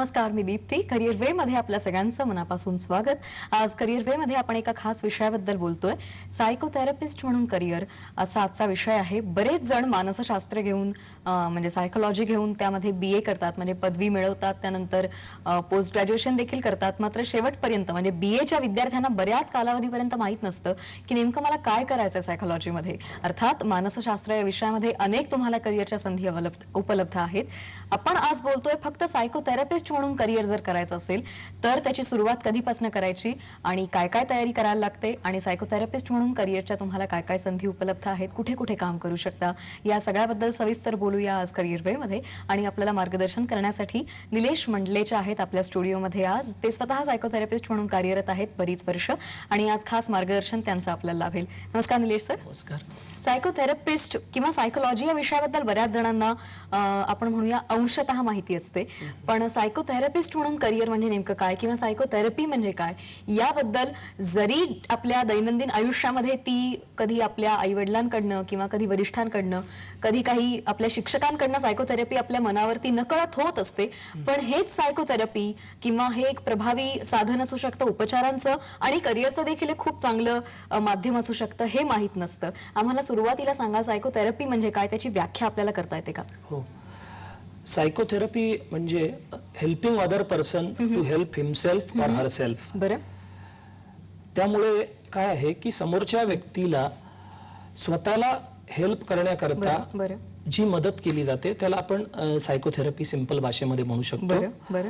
नमस्कार, मी दीप्ती. करिअर वे मध्ये आपल्या सगळ्यांचं मनापासून स्वागत. आज करिअर वे मध्ये आपण एका खास विषयाबद्दल बोलतोय. सायकोथेरपिस्ट म्हणून करिअर असा आजचा विषय आहे. बरेच जण मानसशास्त्र घेऊन म्हणजे सायकोलॉजी घेऊन त्यामध्ये BA करतात, म्हणजे पदवी मिळवतात, त्यानंतर पोस्ट ग्रॅज्युएशन देखील करतात. मात्र शेवटपर्यंत म्हणजे BAच्या विद्यार्थ्यांना बऱ्याच कालावधीपर्यंत माहित नसतं की नेमकं मला काय करायचंय सायकोलॉजीमध्ये. अर्थात मानसशास्त्र या विषयामध्ये अनेक तुम्हाला करिअरच्या संधी उपलब्ध आहेत. आपण आज बोलतोय फक्त सायकोथेरपिस्ट म्हणून करिअर जर करायचं असेल तर त्याची सुरुवात कधीपासून करायची आणि काय काय तयारी करायला लागते आणि सायकोथेरपिस्ट म्हणून करिअरच्या तुम्हाला काय काय संधी उपलब्ध आहेत, कुठे कुठे काम करू शकता, या सगळ्याबद्दल सविस्तर बोलूया आज करिअर वे मध्ये. आणि आपल्याला मार्गदर्शन करण्यासाठी निलेश मंडलेचे आहेत आपल्या स्टुडिओमध्ये आज. ते स्वतः सायकोथेरपिस्ट म्हणून कार्यरत आहेत बरीच वर्ष आणि आज खास मार्गदर्शन त्यांचं आपल्याला लाभेल. नमस्कार निलेश सर. नमस्कार. सायकोथेरपिस्ट किंवा सायकोलॉजी या विषयाबद्दल बऱ्याच जणांना आपण म्हणूया अंशतः माहिती असते, पण सायकोथेरपिस्ट म्हणून करिअर म्हणजे नेमकं काय किंवा सायकोथेरपी म्हणजे काय याबद्दल जरी आपल्या दैनंदिन आयुष्यामध्ये ती कधी आपल्या आईवडिलांकडनं किंवा कधी वरिष्ठांकडनं, कधी काही आपल्या शिक्षकांकडनं सायकोथेरपी आपल्या मनावरती नकळत होत असते, पण हेच सायकोथेरपी किंवा हे एक प्रभावी साधन असू शकतं उपचारांचं आणि करिअरचं देखील एक खूप चांगलं माध्यम असू शकतं हे माहीत नसतं. आम्हाला सुरुवातीला सांगा, सायकोथेरपी म्हणजे काय, त्याची व्याख्या आपल्याला करता येते का? हो, सायकोथेरपी म्हणजे helping other person to help himself or herself. बरं. त्यामुळे काय आहे की समोरच्या व्यक्तीला स्वतःला हेल्प करण्याकरता जी मदत केली जाते त्याला आपण सायकोथेरपी सिंपल भाषेमध्ये म्हणू शकतो. बरं.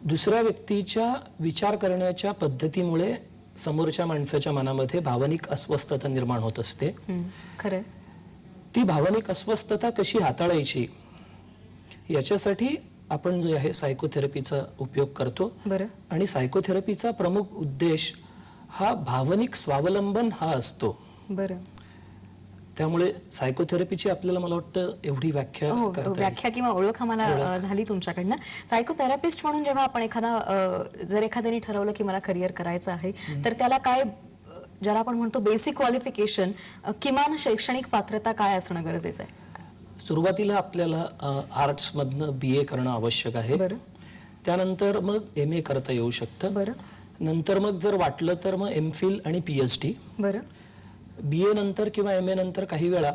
दुसऱ्या व्यक्तीच्या विचार करण्याच्या पद्धतीमुळे समोरच्या माणसाच्या मनामध्ये भावनिक अस्वस्थता निर्माण होत असते. खरं. ती भावनिक अस्वस्थता कशी हाताळायची याच्यासाठी आपण जे आहे सायकोथेरपीचा उपयोग करतो. बरं. आणि सायकोथेरपीचा प्रमुख उद्देश हा भावनिक स्वावलंबन हा असतो. बरं. त्यामुळे सायकोथेरपीची आपल्याला मला वाटतं एवढी व्याख्या किंवा ओळख आम्हाला झाली तुमच्याकडनं. सायकोथेरपिस्ट म्हणून जेव्हा आपण जर एखाद्याने ठरवलं की मला करिअर करायचं आहे तर त्याला काय, ज्याला आपण म्हणतो बेसिक क्वालिफिकेशन, किमान शैक्षणिक पात्रता काय असणं गरजेचं आहे? सुरुवातीला आपल्याला आर्ट्स मधनं BA करणं आवश्यक आहे. बरं. त्यानंतर मग MA करता येऊ शकतं. बरं. नंतर मग जर वाटलं तर मग MPhil आणि PhD. बरं. BA नंतर किंवा MA नंतर काही वेळा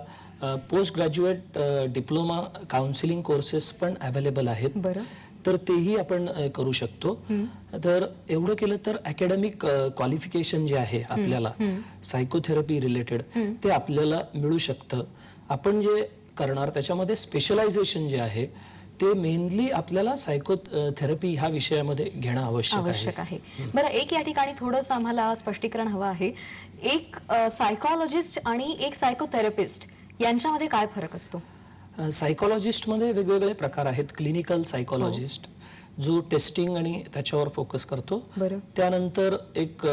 post graduate diploma counselling courses पण अवेलेबल आहेत. बरं. तर तेही आपण करू शकतो. तर एवढं केलं तर अकॅडमिक क्वालिफिकेशन जे आहे आपल्याला सायकोथेरपी रिलेटेड ते आपल्याला मिळू शकतं. आपण जे करणार त्याच्यामध्ये स्पेशलायझेशन जे आहे ते मेनली आपल्याला सायकोथेरपी ह्या विषयामध्ये घेणं आवश्यक आहे. बरं, एक या ठिकाणी थोडंसं आम्हाला स्पष्टीकरण हवं आहे. एक सायकोलॉजिस्ट आणि एक सायकोथेरपिस्ट यांच्यामध्ये काय फरक असतो? सायकोलॉजिस्टमध्ये वेगवेगळे प्रकार आहेत. क्लिनिकल सायकोलॉजिस्ट जो टेस्टिंग आणि त्याच्यावर फोकस करतो. त्यानंतर एक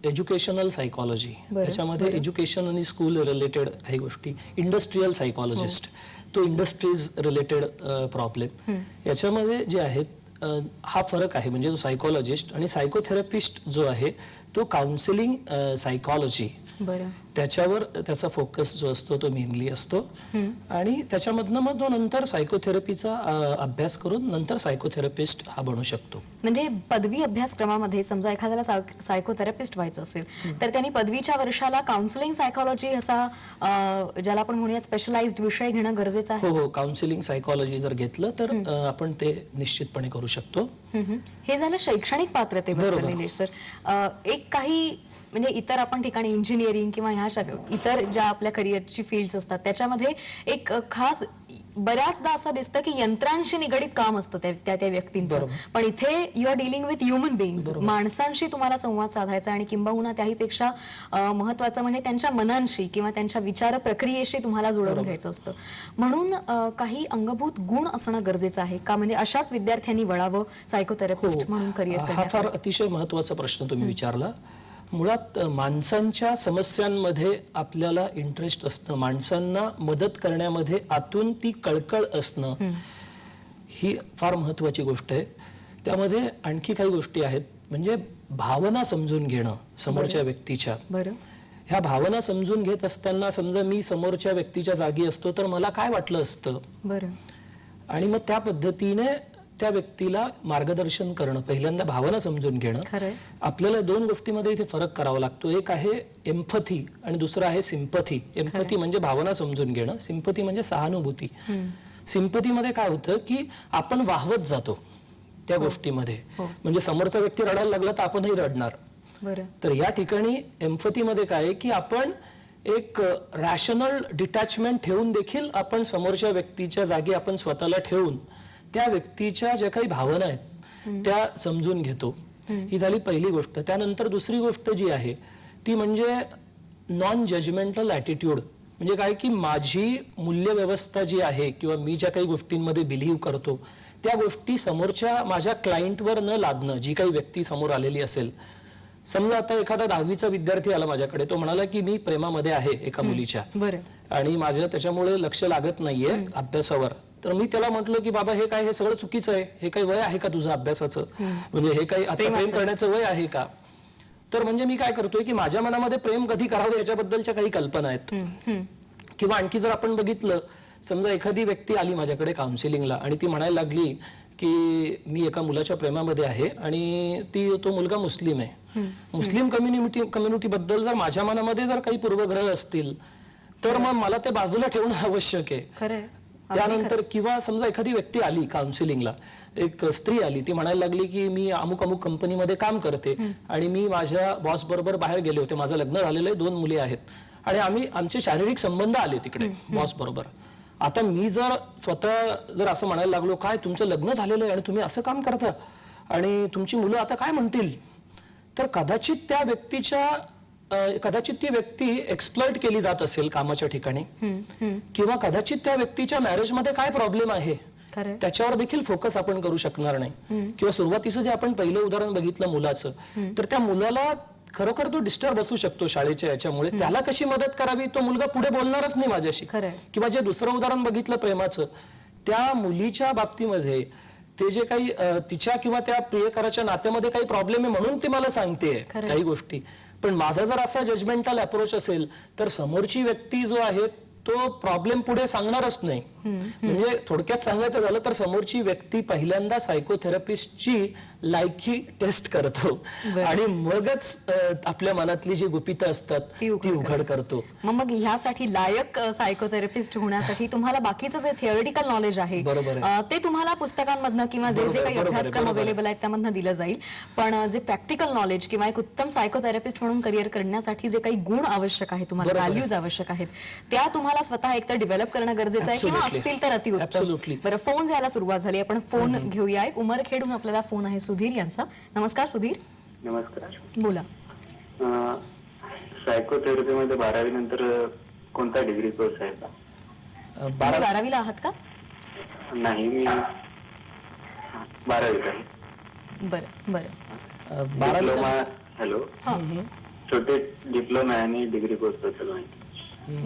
एज्युकेशनल सायकोलॉजी, त्याच्यामध्ये एज्युकेशन आणि स्कूल रिलेटेड काही गोष्टी. इंडस्ट्रियल सायकोलॉजिस्ट तो इंडस्ट्रीज रिलेटेड प्रॉब्लेम. याच्यामध्ये जे आहेत हा फरक आहे. म्हणजे जो सायकोलॉजिस्ट आणि सायकोथेरपिस्ट जो आहे तो काउन्सिलिंग सायकोलॉजी त्याच्यावर त्याचा फोकस जो असतो तो मेनली असतो. आणि त्याच्यामधनं मग तो नंतर सायकोथेरपीचा अभ्यास करून नंतर सायकोथेरपिस्ट हा बनू शकतो. म्हणजे पदवी अभ्यासक्रमामध्ये समजा एखाद्याला सायकोथेरपिस्ट व्हायचं असेल तर त्यांनी पदवीच्या वर्षाला काउन्सिलिंग सायकोलॉजी असा ज्याला आपण म्हणूया स्पेशलाइज्ड विषय घेणं गरजेचं आहे. हो, काउन्सिलिंग सायकोलॉजी जर घेतलं तर आपण ते निश्चितपणे करू शकतो. हे झालं शैक्षणिक पात्रतेबद्दल निलेश सर. एक काही म्हणजे इतर आपण ठिकाणी इंजिनिअरिंग किंवा ह्या इतर ज्या आपल्या करिअरची फील्ड्स असतात त्याच्यामध्ये एक खास बऱ्याचदा असं दिसतं की यंत्रांशी निगडीत काम असतं त्या व्यक्तींचं, पण इथे you are dealing with human beings, माणसांशी तुम्हाला संवाद साधायचा आणि किंबहुना त्याहीपेक्षा महत्वाचं म्हणजे त्यांच्या मनांशी किंवा त्यांच्या विचार प्रक्रियेशी तुम्हाला जुळवून घ्यायचं असतं. म्हणून काही अंगभूत गुण असणं गरजेचं आहे का? म्हणजे अशाच विद्यार्थ्यांनी वळावं सायकोथेरपिस्ट म्हणून करिअर हा फार अतिशय महत्वाचा प्रश्न तुम्ही विचारला. मुळात माणसांच्या समस्यांमध्ये आपल्याला इंटरेस्ट असणं, माणसांना मदत करण्यामध्ये आतून ती कळकळ असणं ही फार महत्वाची गोष्ट आहे. त्यामध्ये आणखी काही गोष्टी आहेत. म्हणजे भावना समजून घेणं समोरच्या व्यक्तीच्या. ह्या भावना समजून घेत असताना समजा मी समोरच्या व्यक्तीच्या जागी असतो तर मला काय वाटलं असतं आणि मग त्या पद्धतीने त्या व्यक्तीला मार्गदर्शन करणं, पहिल्यांदा भावना समजून घेणं. खरंय. आपल्याला दोन गोष्टीमध्ये इथे फरक करावा लागतो. एक आहे एम्पथी आणि दुसरं आहे सिंपथी. एम्पथी म्हणजे भावना समजून घेणं, सिंपथी म्हणजे सहानुभूती. सिंपथीमध्ये काय होतं की आपण वाहवत जातो त्या गोष्टीमध्ये. म्हणजे समोरचा व्यक्ती रडायला लागला तर आपणही रडणार. तर या ठिकाणी एम्पथीमध्ये काय आहे की आपण एक रॅशनल डिटॅचमेंट ठेवून देखील आपण समोरच्या व्यक्तीच्या जागी आपण स्वतःला ठेवून त्या व्यक्तीच्या ज्या काही भावना आहेत त्या समजून घेतो. ही झाली पहिली गोष्ट. त्यानंतर दुसरी गोष्ट जी आहे ती म्हणजे नॉन जजमेंटल ऍटिट्यूड. म्हणजे काय की माझी मूल्यव्यवस्था जी आहे किंवा मी ज्या काही गोष्टींमध्ये बिलीव्ह करतो त्या गोष्टी समोरच्या माझ्या क्लायंटवर न लादणं. जी काही व्यक्ती समोर आलेली असेल, समजा आता एखादा 10वीचा विद्यार्थी आला माझ्याकडे, तो म्हणाला की मी प्रेमामध्ये आहे एका मुलीच्या आणि माझ्या त्याच्यामुळे लक्ष लागत नाहीये अभ्यासावर. तर मी त्याला म्हटलं की बाबा हे काय, हे सगळं चुकीचं आहे, हे काही वय आहे का तुझं अभ्यासाचं, म्हणजे हे काही आता प्रेम करण्याचं वय आहे का. तर म्हणजे मी काय करतोय की माझ्या मनामध्ये प्रेम कधी करावं याच्याबद्दलच्या काही कल्पना आहेत. किंवा आणखी जर आपण बघितलं, समजा एखादी व्यक्ती आली माझ्याकडे काउन्सिलिंगला आणि ती म्हणायला लागली की मी एका मुलाच्या प्रेमामध्ये आहे आणि तो मुलगा मुस्लिम आहे. मुस्लिम कम्युनिटी बद्दल जर माझ्या मनामध्ये जर काही पूर्वग्रह असतील तर मग मला ते बाजूला ठेवणं आवश्यक आहे. त्यानंतर किंवा समजा एखादी व्यक्ती आली काउन्सिलिंगला, एक स्त्री आली, ती म्हणायला लागली की मी अमुक अमुक कंपनीमध्ये काम करते आणि मी माझ्या बॉस बरोबर बाहेर गेले होते, माझं लग्न झालेलं आहे, 2 मुली आहेत आणि आमचे शारीरिक संबंध आले तिकडे बॉस बरोबर. आता मी जर स्वतः जर असं म्हणायला लागलो, काय तुमचं लग्न झालेलं आहे आणि तुम्ही असं काम करता आणि तुमची मुलं आता काय म्हणतील, तर कदाचित ती व्यक्ती एक्सप्लॉइट केली जात असेल कामाच्या ठिकाणी, किंवा कदाचित त्या व्यक्तीच्या मॅरेजमध्ये काय प्रॉब्लेम आहे त्याच्यावर देखील फोकस आपण करू शकणार नाही. किंवा सुरुवातीचं जे आपण पहिलं उदाहरण बघितलं मुलाचं, तर त्या मुलाला खरोखर तो डिस्टर्ब असू शकतो शाळेच्या याच्यामुळे, त्याला कशी मदत करावी, तो मुलगा पुढे बोलणारच नाही माझ्याशी. किंवा जे दुसरं उदाहरण बघितलं प्रेमाचं, त्या मुलीच्या बाबतीमध्ये ते जे काही तिच्या किंवा त्या प्रियकराच्या नात्यामध्ये काही प्रॉब्लेम आहे म्हणून ती मला सांगते काही गोष्टी. पण माझा जर असा जजमेंटल अप्रोच असेल तर समोरची व्यक्ती जो आहे तो प्रॉब्लेम पुढे सांगणारच नाही. म्हणजे थोडक्यात सांगायचं झालं तर समोरची व्यक्ती पहिल्यांदा सायकोथेरपिस्टची लायकी टेस्ट करतो आणि मगच आपल्या मनातली जी गुपितं असतात ती उघड करतो. मग ह्यासाठी लायक सायकोथेरपिस्ट होण्यासाठी तुम्हाला बाकीचं जे थिअरिटिकल नॉलेज आहे ते तुम्हाला पुस्तकांमधनं किंवा जे काही अभ्यासक्रम अवेलेबल आहेत त्यामधनं दिलं जाईल. पण जे प्रॅक्टिकल नॉलेज किंवा एक उत्तम सायकोथेरपिस्ट म्हणून करिअर करण्यासाठी जे काही गुण आवश्यक आहे, तुम्हाला व्हॅल्यूज आवश्यक आहेत, त्या तुम्हाला स्वतः एकतर डेव्हलप करणं गरजेचं आहे किंवा असतील तर अतिउत्तम. बरं, फोन यायला सुरुवात झाली, आपण फोन घेऊया. एक उमरखेडून आपल्याला फोन आहे सुधीर यांचा. नमस्कार सुधीर. नमस्कार, बोला. सायकोथेरपी मध्ये 12वी नंतर कोणता डिग्री कोर्स आहे का? 12वीला आहात का? नाही, मी 12वीत आहे. बरं बरं. डिप्लोमा. हॅलो, छोटे डिप्लोमा आणि डिग्री कोर्स बद्दल माहिती.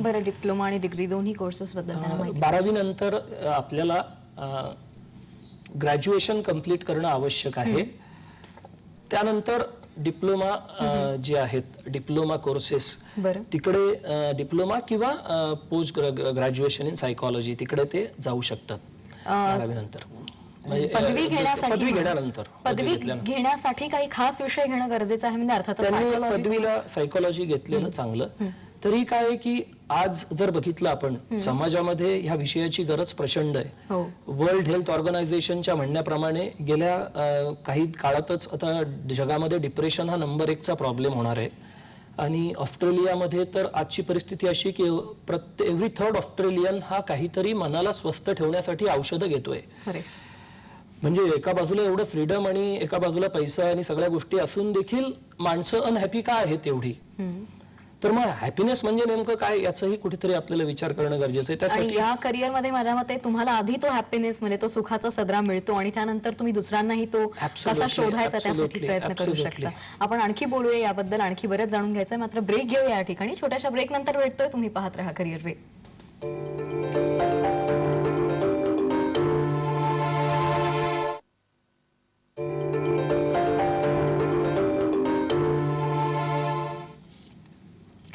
बरं, डिप्लोमा आणि डिग्री दोन्ही कोर्सेस बद्दल 12वी नंतर आपल्याला ग्रॅज्युएशन कंप्लीट करणं आवश्यक आहे. त्यानंतर डिप्लोमा जे आहेत, डिप्लोमा कोर्सेस, तिकडे डिप्लोमा किंवा पोस्ट ग्रॅज्युएशन इन सायकॉलॉजी तिकडे ते जाऊ शकतात 12वी नंतर. पदवी घेण्यासाठी काही खास विषय घेणं गरजेचं आहे? म्हणजे अर्थात पदवीला सायकॉलॉजी घेतलेलं चांगलं. तरी काय आहे की आज जर बघितलं आपण समाजामध्ये ह्या विषयाची गरज प्रचंड आहे. वर्ल्ड हेल्थ ऑर्गनायझेशनच्या म्हणण्याप्रमाणे गेल्या काही काळातच आता जगामध्ये डिप्रेशन हा नंबर 1चा प्रॉब्लेम होणार आहे. आणि ऑस्ट्रेलियामध्ये तर आजची परिस्थिती अशी की एव्हरी 3rd ऑस्ट्रेलियन हा काहीतरी मनाला स्वस्थ ठेवण्यासाठी औषधं घेतोय. म्हणजे एका बाजूला एवढं फ्रीडम आणि एका बाजूला पैसा आणि सगळ्या गोष्टी असून देखील माणसं अनहॅपी का आहेत एवढी? तर मग हॅपीनेस म्हणजे नेमकं काय याचाही कुठेतरी आपल्याला विचार करणं गरजेचं आहे. आणि या करिअरमध्ये माझ्या मते तुम्हाला आधी तो हॅपीनेस म्हणजे तो सुखाचा सदरा मिळतो आणि त्यानंतर तुम्ही दुसऱ्यांनाही तो कसा शोधायचा त्यासाठी प्रयत्न करू शकता. आपण आणखी बोलूया याबद्दल, आणखी बरेच जाणून घ्यायचंय. मात्र ब्रेक घेऊया या ठिकाणी. छोट्याशा ब्रेक नंतर भेटतोय. तुम्ही पाहत राहा करिअर वे.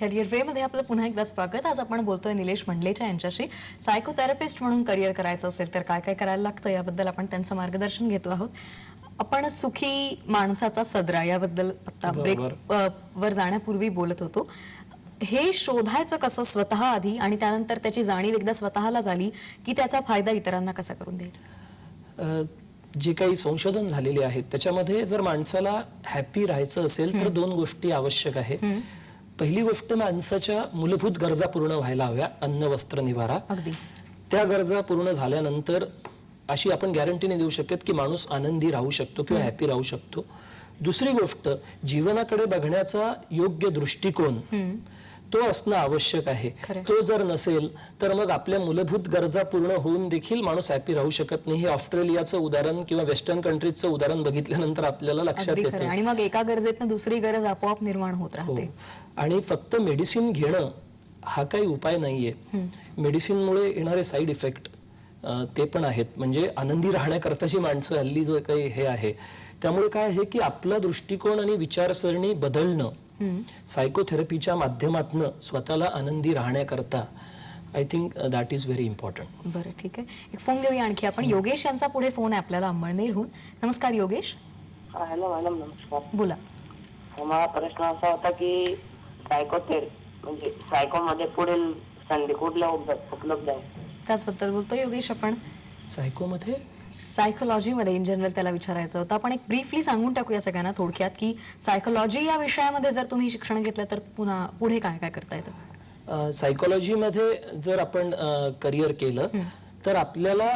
करिअर वे मध्ये आपलं पुन्हा एकदा स्वागत. आज आपण बोलतोय निलेश मंडलेचा यांच्याशी. सायकोथेरपिस्ट म्हणून करिअर करायचं असेल तर काय काय करायला लागतं याबद्दल आपण त्यांचं मार्गदर्शन घेतो आहोत. आपण सुखी माणसाचा सदरा याबद्दल आता ब्रेक वर जाण्यापूर्वी बोलत होतो. हे शोधायचं कसं स्वतः आधी आणि त्यानंतर त्याची जाणीव एकदा स्वतःला झाली की त्याचा फायदा इतरांना कसा करून द्यायचा? जे काही संशोधन झालेले आहेत त्याच्यामध्ये जर माणसाला हॅपी राहायचं असेल तर दोन गोष्टी आवश्यक आहे. पहिली गोष्ट, माणसाच्या मूलभूत गरजा पूर्ण व्हायला हव्या. अन्न, वस्त्र, निवारा. अगदी. त्या गरजा पूर्ण झाल्यानंतर अशी आपण गॅरंटी नाही देऊ शकत की माणूस आनंदी राहू शकतो किंवा हॅपी राहू शकतो. दुसरी गोष्ट, जीवनाकडे बघण्याचा योग्य दृष्टिकोन तो असणं आवश्यक आहे. तो जर नसेल तर मग आपल्या मूलभूत गरजा पूर्ण होऊन देखील माणूस हॅपी राहू शकत नाही. हे ऑस्ट्रेलियाचं उदाहरण किंवा वेस्टर्न कंट्रीजचं उदाहरण बघितल्यानंतर आपल्याला लक्षात येतं. आणि मग एका गरजेतनं दुसरी गरज आपोआप निर्माण होत राहते. आणि फक्त मेडिसिन घेणं हा काही उपाय नाहीये. मेडिसिनमुळे येणारे साईड इफेक्ट ते पण आहेत. म्हणजे आनंदी राहण्याकरताची माणसं हल्ली जो काही हे आहे, त्यामुळे काय आहे की आपला दृष्टिकोन आणि विचारसरणी बदलणं सायकोथेरपीच्या माध्यमातून स्वतःला आनंदी राहण्याकरता I think that is very important. बरं, ठीक आहे. एक फोन घेऊया आणखी आपण. योगेश यांचा पुढे फोन आहे आपल्याला अंमळनेरहून. नमस्कार योगेश. हॅलो मॅडम, नमस्कार. बोला. मला प्रश्न असा होता की म्हणजे सायकोमध्ये पुढील संधी कुठल्या उपलब्ध आहे? त्याचबद्दल बोलतो योगेश आपण. सायकोमध्ये सायकोलॉजीमध्ये इन जनरल त्याला विचारायचं होतं. आपण एक ब्रीफली सांगून टाकूया सगळ्यांना थोडक्यात की सायकोलॉजी या विषयामध्ये जर तुम्ही शिक्षण घेतलं तर पुढे काय काय करता येतं? सायकोलॉजीमध्ये जर आपण करिअर केलं तर आपल्याला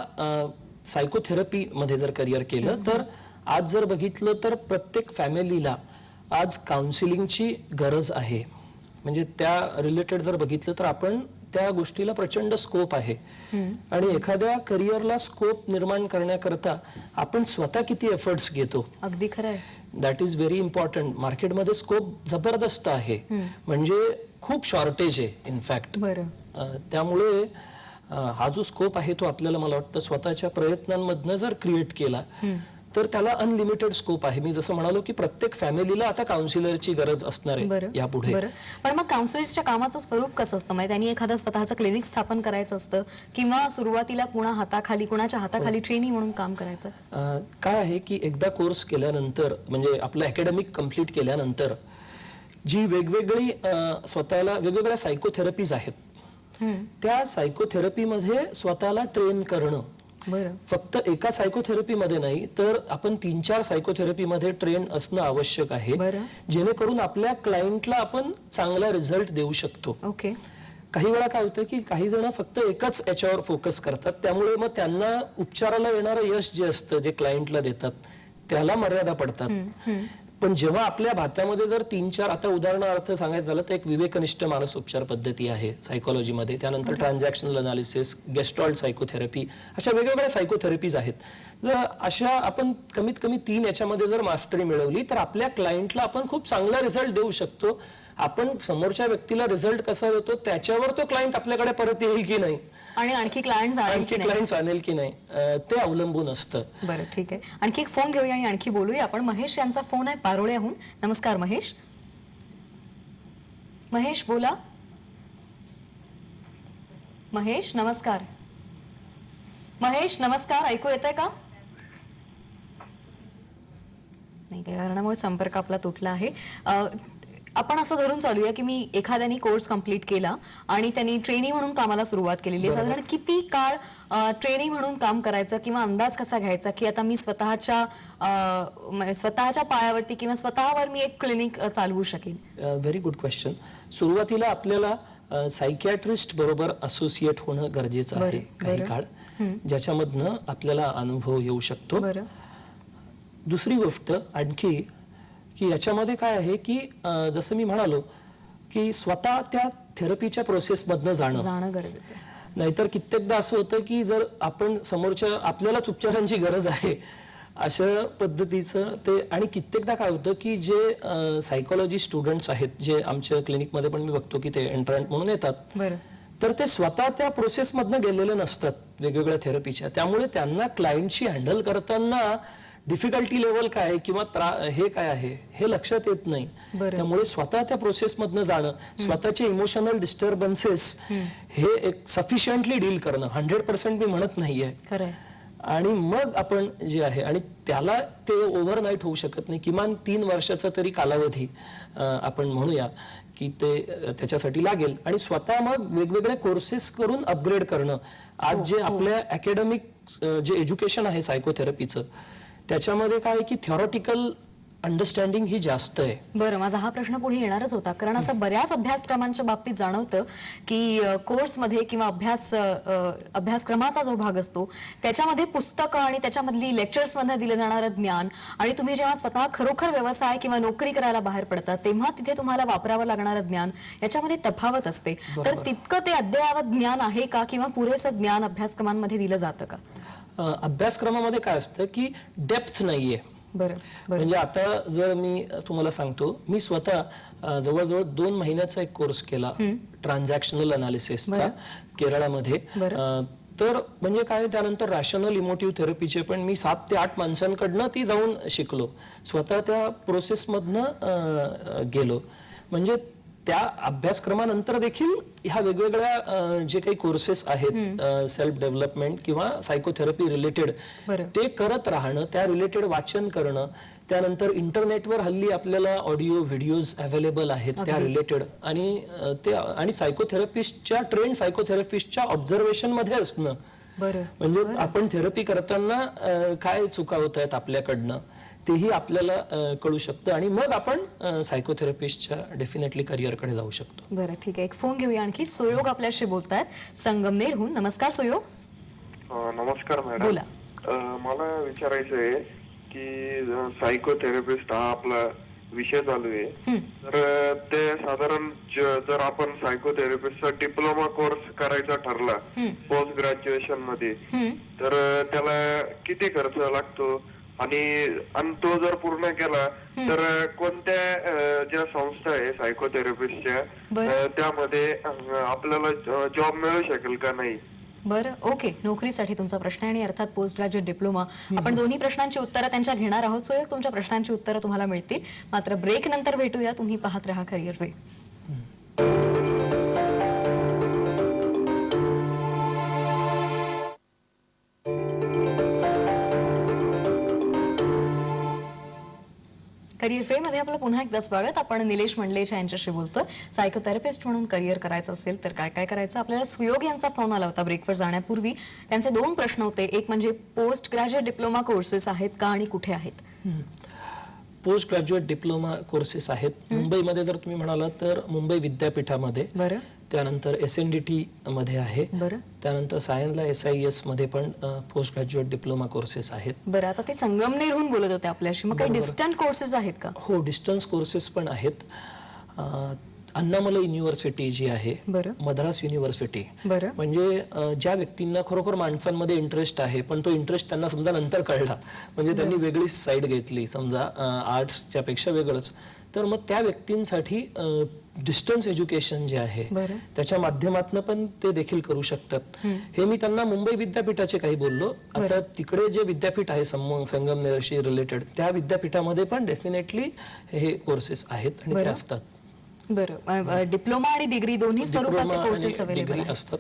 सायकोथेरपी मध्ये जर करिअर केलं तर आज जर बघितलं तर प्रत्येक फॅमिलीला आज काउन्सिलिंगची गरज आहे. म्हणजे त्या रिलेटेड जर बघितलं तर आपण त्या गोष्टीला प्रचंड स्कोप आहे. आणि एखाद्या करिअरला स्कोप निर्माण करण्याकरता आपण स्वतः किती एफर्ट्स घेतो. अगदी खरं आहे. That is very important. मार्केटमध्ये स्कोप जबरदस्त आहे. म्हणजे खूप शॉर्टेज आहे इनफॅक्ट. त्यामुळे हा जो स्कोप आहे तो आपल्याला मला वाटतं स्वतःच्या प्रयत्नांमधनं जर क्रिएट केला तर त्याला अनलिमिटेड स्कोप आहे. मी जसं म्हणालो की प्रत्येक फॅमिलीला आता काउन्सिलरची गरज असणार आहे यापुढे. पण मग काउन्सिलर्सच्या कामाचं स्वरूप कसं असतं? म्हणजे त्यांनी एखादं स्वतःचं क्लिनिक स्थापन करायचं असतं किंवा सुरुवातीला कुणाच्या हाताखाली ट्रेनी म्हणून काम करायचं? काय आहे की एकदा कोर्स केल्यानंतर म्हणजे आपलं अकॅडमिक कम्प्लीट केल्यानंतर जी वेगवेगळी स्वतःला वेगवेगळ्या सायकोथेरपीज आहेत त्या सायकोथेरपीमध्ये स्वतःला ट्रेन करणं. फक्त एका सायकोथेरपीमध्ये नाही तर आपण 3-4 सायकोथेरपीमध्ये ट्रेन असणं आवश्यक आहे, जेणेकरून आपल्या क्लायंटला आपण चांगला रिझल्ट देऊ शकतो. ओके. काही वेळा काय होतं की काही जण फक्त एकच याच्यावर फोकस करतात, त्यामुळे मग त्यांना उपचाराला येणारं यश जे असतं जे क्लायंटला देतात त्याला मर्यादा पडतात. पण जेव्हा आपल्या भात्यामध्ये जर 3-4 आता उदाहरणार्थ सांगायचं झालं तर एक विवेकनिष्ठ मानस उपचार पद्धती आहे सायकोलॉजीमध्ये, त्यानंतर ट्रान्झॅक्शनल अनालिसिस, गेस्टॉल्ट सायकोथेरपी, अशा वेगवेगळ्या सायकोथेरपीज आहेत. जर अशा आपण कमीत कमी 3 याच्यामध्ये जर मास्टरी मिळवली तर आपल्या क्लायंटला आपण खूप चांगला रिझल्ट देऊ शकतो. आपण समोरच्या व्यक्तीला रिझल्ट कसा देतो त्याच्यावर तो क्लायंट आपल्याकडे परत येईल की नाही आणि आणखी क्लायंट्स आणेल की नाही ते अवलंबून असतं. बरं, ठीक आहे. आणखी एक फोन घेऊया आणि आणखी बोलूया आपण. महेश यांचा फोन आहे पारोळ्याहून. नमस्कार महेश. महेश बोला. महेश नमस्कार. महेश नमस्कार, ऐकू येतंय का? नाही, काही कारणामुळे संपर्क आपला तुटला आहे. आपण असं धरून चालूया की मी एखाद्याने कोर्स कंप्लीट केला आणि त्यांनी ट्रेनी म्हणून कामाला सुरुवात केलेली आहे. साधारण किती काळ ट्रेनी म्हणून काम करायचं किंवा अंदाज कसा घ्यायचा की आता मी स्वतःच्या पायावरती किंवा स्वतःवर मी एक क्लिनिक चालवू शकेन? Very good question. सुरुवातीला आपल्याला सायकियाट्रिस्ट बरोबर असोसिएट होणं गरजेचं आहे काही काळ, ज्याच्यामधनं आपल्याला अनुभव येऊ शकतो. दुसरी गोष्ट आणखी की याच्यामध्ये काय आहे की जसं मी म्हणालो की स्वतः त्या थेरपीच्या प्रोसेसमधनं जाणं गरजेचं आहे. नाहीतर कित्येकदा असं होतं की जर आपण समोरच्या आपल्यालाच उपचारांची गरज आहे अशा पद्धतीचं ते. आणि कित्येकदा काय होतं की जे सायकोलॉजी स्टुडंट्स आहेत जे आमच्या क्लिनिकमध्ये पण मी बघतो की ते एंट्रंट म्हणून येतात, तर ते स्वतः त्या प्रोसेसमधनं गेलेले नसतात वेगवेगळ्या थेरपीच्या. त्यामुळे त्यांना क्लायंटशी हँडल करताना डिफिकल्टी लेवल काय आहे किंवा हे काय आहे हे लक्षात येत नाही. त्यामुळे स्वतः त्या प्रोसेसमधनं जाणं, स्वतःचे इमोशनल डिस्टर्बन्सेस हे एक सफिशियंटली डील करणं, 100% मी म्हणत नाहीये, आणि मग आपण जे आहे, आणि त्याला ते ओव्हरनाईट होऊ शकत नाही, किमान 3 वर्षाचा तरी कालावधी आपण म्हणूया की ते त्याच्यासाठी लागेल. आणि स्वतः मग वेगवेगळे कोर्सेस करून अपग्रेड करणं. आज जे आपल्या अकॅडमिक जे एज्युकेशन आहे सायकोथेरपीचं, त्याच्यामध्ये काय की थेरॉटिकल अंडरस्टँडिंग ही जास्त आहे. बरं, माझा हा प्रश्न पुढे येणारच होता, कारण असं बऱ्याच अभ्यासक्रमांच्या बाबतीत जाणवतं की कोर्समध्ये किंवा अभ्यासक्रमाचा जो भाग असतो त्याच्यामध्ये पुस्तकं आणि त्याच्यामधली लेक्चर्समध्ये दिलं जाणारं ज्ञान आणि तुम्ही जेव्हा स्वतः खरोखर व्यवसाय किंवा नोकरी करायला बाहेर पडता तेव्हा तिथे तुम्हाला वापरावं लागणारं ज्ञान याच्यामध्ये तफावत असते. तर तितकं ते अद्ययावत ज्ञान आहे का किंवा पुरेसं ज्ञान अभ्यासक्रमांमध्ये दिलं जातं का? अभ्यासक्रमामध्ये काय असतं की डेप्थ नाहीये. म्हणजे आता जर मी तुम्हाला सांगतो, मी स्वतः जवळजवळ 2 महिन्याचा एक कोर्स केला ट्रान्झॅक्शनल अनालिसिसचा केरळामध्ये. तर म्हणजे काय, त्यानंतर रॅशनल इमोटिव्ह थेरपीचे पण मी 7 ते 8 माणसांकडनं ती जाऊन शिकलो, स्वतः त्या प्रोसेसमधनं गेलो. म्हणजे त्या अभ्यासक्रमानंतर देखील ह्या वेगवेगळ्या जे काही कोर्सेस आहेत सेल्फ डेव्हलपमेंट किंवा सायकोथेरपी रिलेटेड, ते करत राहणं, त्या रिलेटेड वाचन करणं. त्यानंतर इंटरनेटवर हल्ली आपल्याला ऑडिओ व्हिडिओज अवेलेबल आहेत त्या रिलेटेड, आणि सायकोथेरपिस्टच्या ट्रेंड सायकोथेरपिस्टच्या ऑब्झर्वेशन मध्ये असणं. म्हणजे आपण थेरपी करताना काय चुका होत आहेत आपल्याकडनं तेही आपल्याला कळू शकतं, आणि मग आपण सायकोथेरपिस्टच्या डेफिनेटली करिअरकडे जाऊ शकतो. बरं, ठीक आहे. एक फोन घेऊया आणखी. सुयोग आपल्याशी बोलतायत संगमनेरहून. नमस्कार सुयोग. नमस्कार मॅडम. बोला. मला विचारायचं आहे की सायकोथेरपिस्ट हा आपला विषय चालू आहे, तर ते साधारण जर आपण सायकोथेरपिस्टचा डिप्लोमा कोर्स करायचा ठरला पोस्ट ग्रॅज्युएशन मध्ये, तर त्याला किती खर्च लागतो, आणि तो जर पूर्ण केला तर कोणत्या ज्या संस्था आहे सायकोथेरपिस्टच्या त्यामध्ये आपल्याला जॉब मिळू शकेल का नाही? बरं, ओके. नोकरीसाठी तुमचा प्रश्न आहे आणि अर्थात पोस्ट ग्रॅज्युएट डिप्लोमा. आपण दोन्ही प्रश्नांची उत्तरं त्यांच्या घेणार आहोत. सोयक तुमच्या प्रश्नांची उत्तरं तुम्हाला मिळतील, मात्र ब्रेक नंतर भेटूया. तुम्ही पाहत राहा करिअर वे. करिअर फे मध्ये आपलं पुन्हा एकदा स्वागत. आपण निलेश मंडलेच्या यांच्याशी बोलतोय. सायकोथेरपिस्ट म्हणून करिअर करायचं असेल तर काय काय करायचं? आपल्याला सुयोग यांचा फोन आला होता ब्रेकवर जाण्यापूर्वी. त्यांचे 2 प्रश्न होते. एक म्हणजे पोस्ट ग्रॅज्युएट डिप्लोमा कोर्सेस आहेत का आणि कुठे आहेत? पोस्ट ग्रॅज्युएट डिप्लोमा कोर्सेस आहेत मुंबईमध्ये. जर तुम्ही म्हणाला तर मुंबई विद्यापीठामध्ये, बरं, त्यानंतर SNDT मध्ये आहे, बरं, त्यानंतर सायन्सला SIS मध्ये पण पोस्ट ग्रॅज्युएट डिप्लोमा कोर्सेस आहेत. बरं, आता ते संगमनेरहून बोलत होते आपल्याशी. मग काही डिस्टन्स कोर्सेस आहेत का? हो, डिस्टन्स कोर्सेस पण आहेत. अण्णामलई युनिव्हर्सिटी जी आहे, मद्रास युनिव्हर्सिटी, म्हणजे ज्या व्यक्तींना खरोखर माणसांमध्ये इंटरेस्ट आहे, पण तो इंटरेस्ट त्यांना समजा नंतर कळला, म्हणजे त्यांनी वेगळी साईड घेतली, समजा आर्ट्सच्या पेक्षा वेगळंच, तर मग त्या व्यक्तींसाठी डिस्टन्स एज्युकेशन जे आहे त्याच्या माध्यमातून पण ते देखील करू शकतात. हे मी त्यांना मुंबई विद्यापीठाचे काही बोललो. आता तिकडे जे विद्यापीठ आहे संगमनेरशी रिलेटेड, त्या विद्यापीठामध्ये पण डेफिनेटली हे कोर्सेस आहेत आणि ते असतात. बरं, डिप्लोमा आणि डिग्री दोन्ही स्वरूपाचे कोर्सेस अवेलेबल असतात.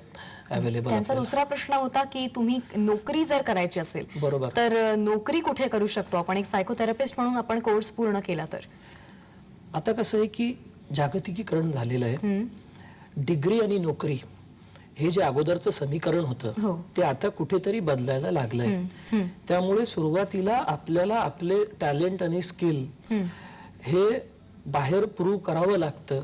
त्यांचा दुसरा प्रश्न होता की तुम्ही नोकरी जर करायची असेल, बरोबर, तर नोकरी कुठे करू शकतो आपण? एक सायकोथेरपिस्ट म्हणून आपण कोर्स पूर्ण केला तर? आता कसं आहे की जागतिकीकरण झालेलं आहे. डिग्री आणि नोकरी हे जे अगोदरचं समीकरण होतं ते आता कुठेतरी बदलायला लागलंय. त्यामुळे सुरुवातीला आपल्याला आपले टॅलेंट आणि स्किल हे बाहेर प्रूव्ह करावं लागतं.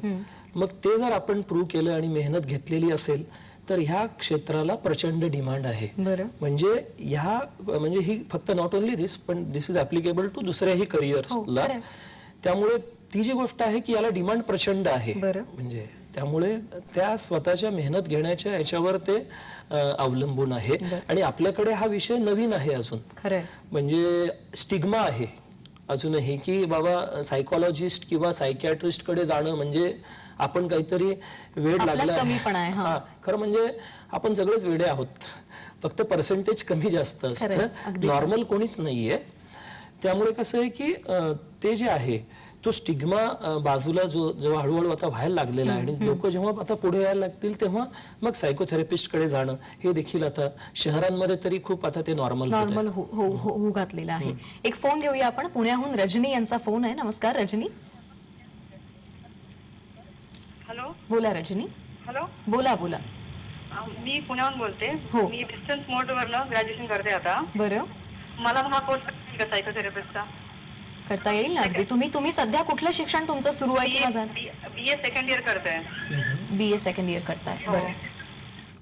मग ते जर आपण प्रूव्ह केलं आणि मेहनत घेतलेली असेल तर ह्या क्षेत्राला प्रचंड डिमांड आहे. म्हणजे ही फक्त नॉट ओनली दिस, पण दिस इज ऍप्लिकेबल टू दुसऱ्याही करिअर्सला. त्यामुळे ती जी गोष्ट आहे की याला डिमांड प्रचंड आहे. म्हणजे त्यामुळे त्या स्वतःच्या मेहनत घेण्याच्या याच्यावर ते अवलंबून आहे. आणि आपल्याकडे हा विषय नवीन आहे अजून. म्हणजे स्टिग्मा आहे अजूनही की बाबा सायकोलॉजिस्ट किंवा सायकियाट्रिस्ट कडे जाणं म्हणजे आपण काहीतरी वेड लागला आहे. खरं म्हणजे आपण सगळेच वेडे आहोत, फक्त पर्सेंटेज कमी जास्त असतं, नॉर्मल कोणीच नाहीये. त्यामुळे कसं आहे की ते जे आहे तो स्टिग्मा बाजूला जो जेव्हा हळूहळू आता व्हायला लागलेला आहे आणि लोक जेव्हा आता पुढे यायला लागतील तेव्हा मग सायकोथेरपिस्ट कडे जाणं हे देखील आता शहरांमध्ये तरी खूप आता ते नॉर्मल होऊ घातलेलं आहे. एक फोन घेऊया आपण. पुण्याहून रजनी यांचा फोन आहे. नमस्कार रजनी. हॅलो. बोला रजनी. हॅलो. बोला. मी पुण्याहून बोलते. हो. मी डिस्टन्स मोडवरनं ग्रॅज्युएशन करते आता. बरं. मला हा कोर्स का सायकोथेरपिस्टचा करता येईल ना अगदी. तुम्ही सध्या कुठलं शिक्षण तुमचं सुरू आहे किंवा झालं? BA सेकंड इयर करते. BA सेकंड इयर करताय. बरं.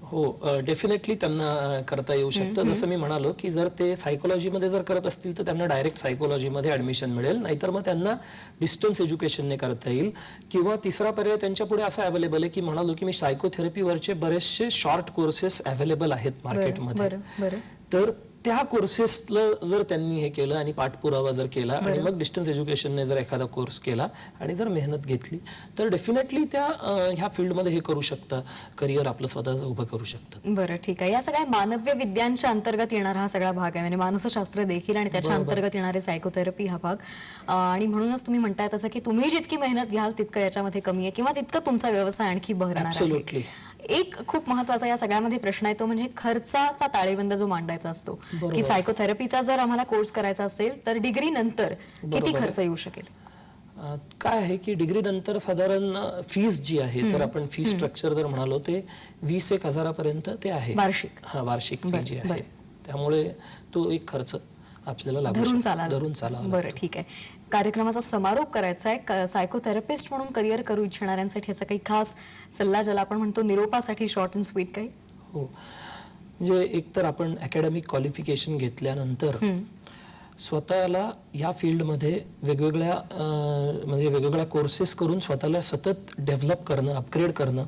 हो, डेफिनेटली त्यांना करता येऊ शकतं. जसं मी म्हणालो की जर ते सायकोलॉजीमध्ये जर करत असतील तर त्यांना डायरेक्ट सायकोलॉजीमध्ये ऍडमिशन मिळेल, नाहीतर मग त्यांना डिस्टन्स एज्युकेशनने करता येईल. किंवा तिसरा पर्याय त्यांच्या पुढे असा अवेलेबल आहे की म्हणालो की मी सायकोथेरपीवरचे बरेचसे शॉर्ट कोर्सेस अवेलेबल आहेत मार्केटमध्ये. तर त्या कोर्सेसला जर त्यांनी हे केलं आणि पाठपुरावा जर केला आणि मग डिस्टन्स एज्युकेशनने जर एखादा कोर्स केला आणि जर मेहनत घेतली तर डेफिनेटली त्या ह्या फील्डमध्ये हे करू शकता, करिअर आपलं स्वतःच उभं करू शकतात. बरं, ठीक आहे. या सगळ्या मानव्य विद्यांच्या अंतर्गत येणारा हा सगळा भाग आहे, म्हणजे मानसशास्त्र देखील आणि त्याच्या अंतर्गत येणारे सायकोथेरपी हा भाग. आणि म्हणूनच तुम्ही म्हणताय तसं की तुम्ही जितकी मेहनत घ्याल तितकं याच्यामध्ये कमी आहे किंवा तितकं तुमचा व्यवसाय आणखी बहरणार आहे. ऍब्सोल्युटली. एक खूप महत्वाचा या सगळ्यामध्ये प्रश्न आहे तो म्हणजे खर्चाचा ताळेबंद जो मांडायचा असतो की सायकोथेरपीचा जर आम्हाला कोर्स करायचा असेल तर डिग्री नंतर किती खर्च येऊ शकेल? काय आहे की डिग्री नंतर साधारण फीस जी आहे, जर आपण फी स्ट्रक्चर जर म्हणालो ते 20,000 ते आहे वार्षिक. वार्षिक फी जी आहे, त्यामुळे तो एक खर्च आपल्याला धरून चालावा. बरं, ठीक आहे. कार्यक्रमाचा समारोप करायचा आहे. सायकोथेरपिस्ट म्हणून करिअर करू इच्छिणाऱ्यांसाठी असं काही खास सल्ला ज्याला आपण म्हणतो निरोपासाठी शॉर्ट अँड स्वीट काही? हो, म्हणजे एकतर आपण अकॅडमिक क्वालिफिकेशन घेतल्यानंतर स्वतःला या फील्डमध्ये वेगवेगळ्या कोर्सेस करून स्वतःला सतत डेव्हलप करणं, अपग्रेड करणं.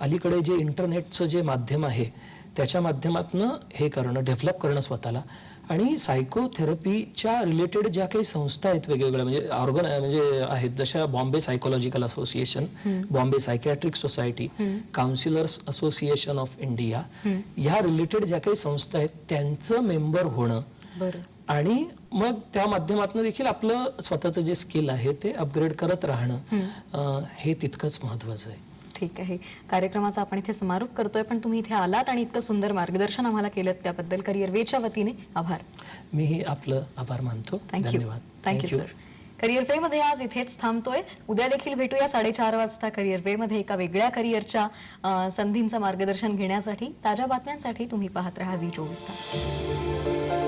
अलीकडे जे इंटरनेटचं जे माध्यम आहे त्याच्या माध्यमातून हे करणं, डेव्हलप करणं स्वतःला. आणि सायकोथेरपीच्या रिलेटेड ज्या काही संस्था आहेत वेगवेगळ्या म्हणजे आहेत, जशा Bombay psychological association, Bombay psychiatric society, counsellors association of India, ह्या रिलेटेड ज्या काही संस्था आहेत त्यांचं मेंबर होणं आणि मग त्या माध्यमातून देखील आपलं स्वतःचं जे स्किल आहे ते अपग्रेड करत राहणं हे तितकंच महत्वाचं आहे. ठीक आहे. कार्यक्रमाचा आपण इथे समारोप करतोय, पण तुम्ही इथे आलात आणि इतकं सुंदर मार्गदर्शन आम्हाला केलं त्याबद्दल करिअर वेच्या वतीने आभार. मीही आपलं आभार मानतो. धन्यवाद. Thank you sir. करिअर वे मध्ये आज इथेच थांबतोय. उद्या देखील भेटूया 4:30 वाजता करिअर वे मध्ये एका वेगळ्या करिअरच्या संधींचं मार्गदर्शन घेण्यासाठी. ताज्या बातम्यांसाठी तुम्ही पाहत राहा झी 24 तास.